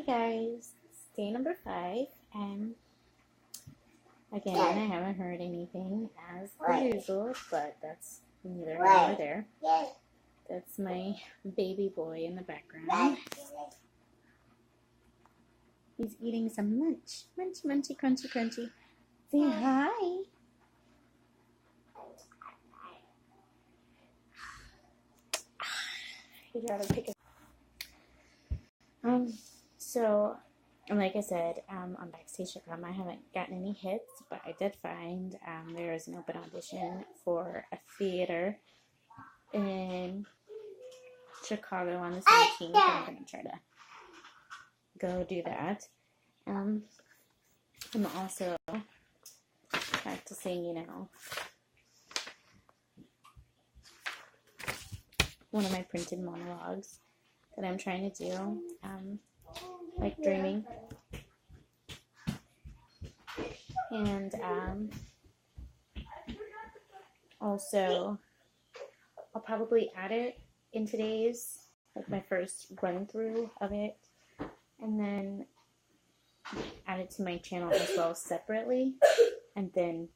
guys, it's day number 5, and again, I haven't heard anything as per usual, but that's neither here nor there. That's my baby boy in the background. He's eating some lunch. Munch, munchy, crunchy, crunchy. Say hi. He'd rather pick a... So, like I said, on Backstage.com, I haven't gotten any hits, but I did find there is an open audition for a theater in Chicago on the 17th. I'm going to try to go do that. I'm also practicing, one of my printed monologues that I'm trying to do, like dreaming. And also, I'll probably add it in today's, like my first run through of it, and then add it to my channel as well separately, and then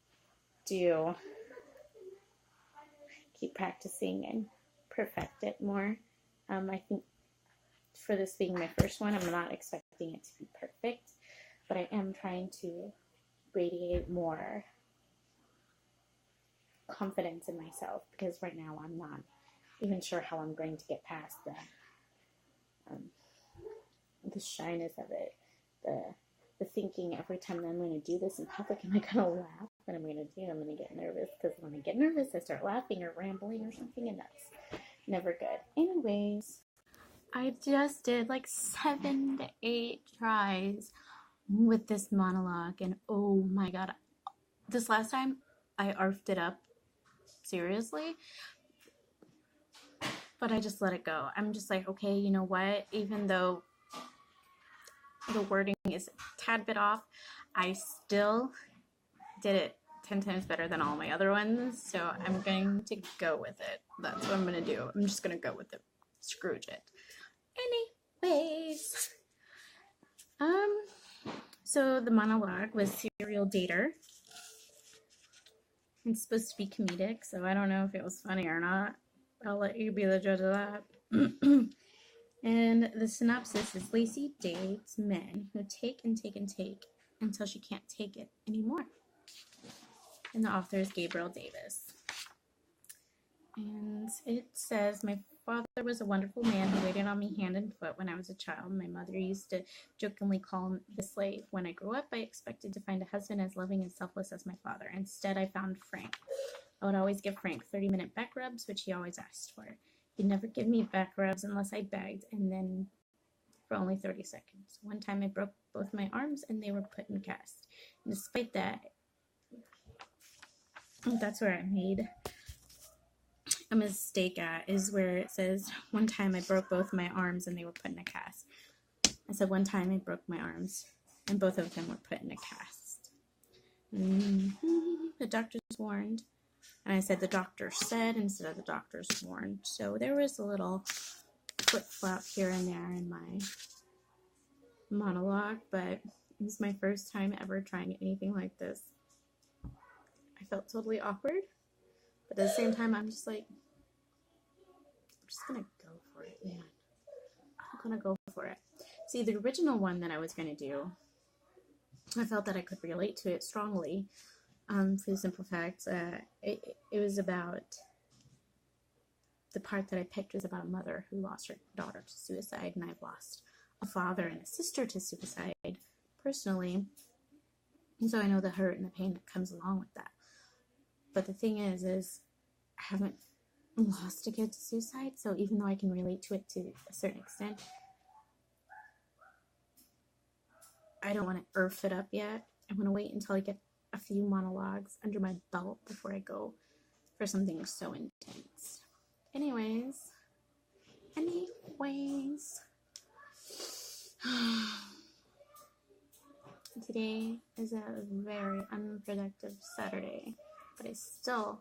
keep practicing and perfect it more. I think for this being my first one, I'm not expecting it to be perfect, but I am trying to radiate more confidence in myself, because right now I'm not even sure how I'm going to get past the shyness of it, the thinking every time that I'm going to do this in public, am I going to laugh? What I'm going to get nervous, because when I get nervous, I start laughing or rambling or something, and that's never good. Anyways, I just did like 7 to 8 tries with this monologue, and oh my god, this last time I arfed it up, seriously, but I just let it go. I'm just like, okay, you know what, even though the wording is a tad bit off, I still did it 10 times better than all my other ones, so I'm going to go with it. That's what I'm going to do. I'm just going to go with it. Scrooge it. Anyways, so the monologue was Serial Dater. It's supposed to be comedic, so I don't know if it was funny or not. I'll let you be the judge of that. And the synopsis is: Lacey dates men who take and take and take until she can't take it anymore. And the author is Gabriel Davis. And it says, my father was a wonderful man who waited on me hand and foot when I was a child. My mother used to jokingly call him the slave. When I grew up, I expected to find a husband as loving and selfless as my father. Instead, I found Frank. I would always give Frank 30-minute back rubs, which he always asked for. He'd never give me back rubs unless I begged, and then for only 30 seconds. One time I broke both my arms and they were put in cast. And despite that, that's where I made a mistake at, is where it says, one time I broke both my arms and they were put in a cast. I said, one time I broke my arms and both of them were put in a cast. The doctors warned. And I said, the doctor said, instead of the doctors warned. So there was a little flip-flop here and there in my monologue, but it was my first time ever trying anything like this. I felt totally awkward, but at the same time, I'm just like, I'm just gonna go for it, man. I'm gonna go for it. See, the original one that I was gonna do, I felt that I could relate to it strongly, for the simple fact that it was about, the part that I picked was about a mother who lost her daughter to suicide, and I've lost a father and a sister to suicide personally, and so I know the hurt and the pain that comes along with that. But the thing is I haven't lost a kid to suicide, so even though I can relate to it to a certain extent, I don't want to earth it up yet. I want to wait until I get a few monologues under my belt before I go for something so intense. Anyways, today is a very unproductive Saturday, but I still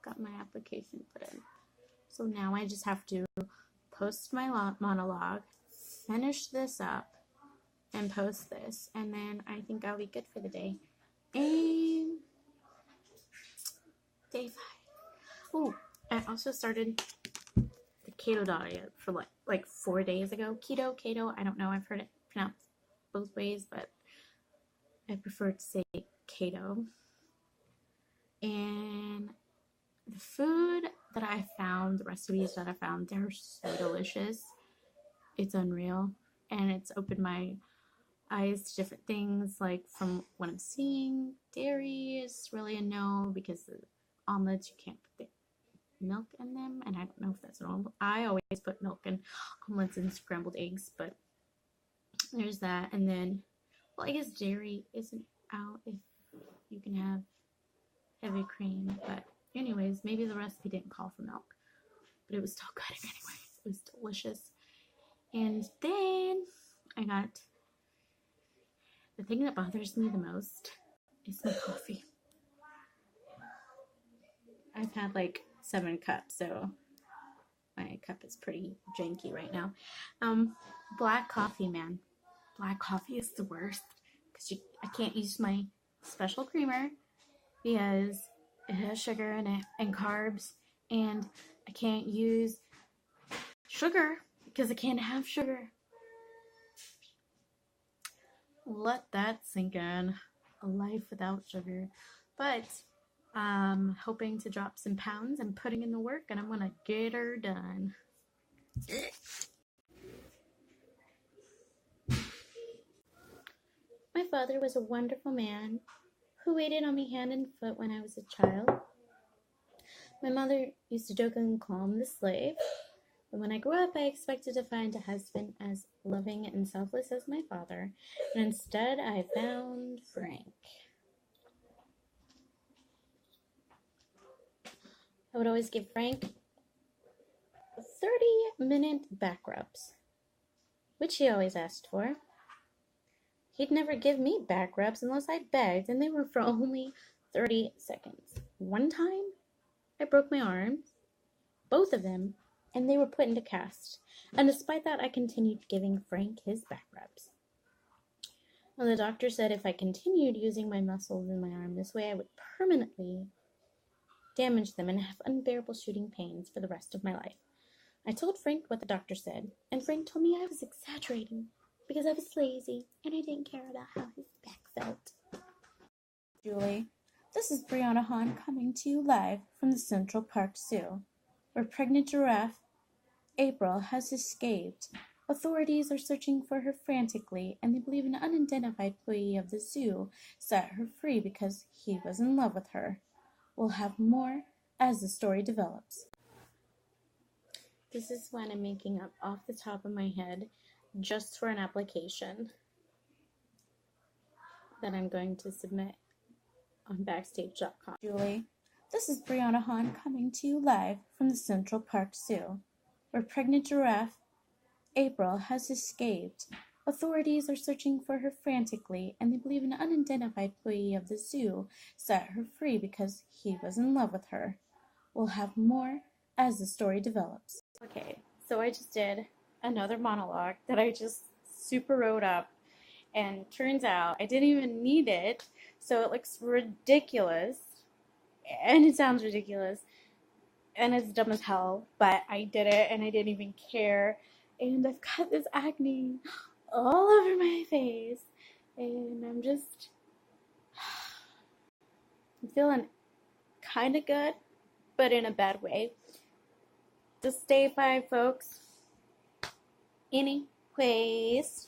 got my application put in. So now I just have to post my monologue, finish this up, and post this, and then I think I'll be good for the day. And day 5. Oh, I also started the keto diet for like 4 days ago. Keto, I don't know. I've heard it pronounced both ways, but I prefer to say keto. And the food that I found, the recipes that I found, they're so delicious. It's unreal. And it's opened my eyes to different things, like from what I'm seeing. Dairy is really a no, because the omelets, you can't put the milk in them, and I don't know if that's normal. I always put milk in omelets and scrambled eggs, but there's that. And then, well, I guess dairy isn't out if you can have heavy cream, but anyways, maybe the recipe didn't call for milk, but it was still good anyways. It was delicious. And then I got, the thing that bothers me the most is my coffee. I've had like 7 cups, so my cup is pretty janky right now. Black coffee, man. Black coffee is the worst, because I can't use my special creamer because it has sugar in it and carbs, and I can't use sugar because I can't have sugar. Let that sink in. A life without sugar. But I'm hoping to drop some pounds and putting in the work, and I'm gonna get her done. My father was a wonderful man who waited on me hand and foot when I was a child. My mother used to jokingly call him the slave. But when I grew up, I expected to find a husband as loving and selfless as my father, and instead I found Frank. I would always give Frank 30-minute back rubs, which he always asked for. He'd never give me back rubs unless I begged, and they were for only 30 seconds. One time, I broke my arms, both of them, and they were put into cast. And despite that, I continued giving Frank his back rubs. Well, the doctor said if I continued using my muscles in my arm this way, I would permanently damage them and have unbearable shooting pains for the rest of my life. I told Frank what the doctor said, and Frank told me I was exaggerating because I was lazy and I didn't care about how his back felt. Julie, this is Brianna Hahn coming to you live from the Central Park Zoo, where pregnant giraffe April has escaped. Authorities are searching for her frantically, and they believe an unidentified employee of the zoo set her free because he was in love with her. We'll have more as the story develops. This is what I'm making up off the top of my head, just for an application that I'm going to submit on Backstage.com. Julie, this is Brianna Hahn coming to you live from the Central Park Zoo, where pregnant giraffe April has escaped. Authorities are searching for her frantically, and they believe an unidentified employee of the zoo set her free because he was in love with her. We'll have more as the story develops. Okay, so I just did another monologue that I just super wrote up, and turns out I didn't even need it, so it looks ridiculous, and it sounds ridiculous, and it's dumb as hell, but I did it, and I didn't even care, and I've got this acne all over my face, and I'm feeling kind of good, but in a bad way. Just stay fine, folks. Anyways,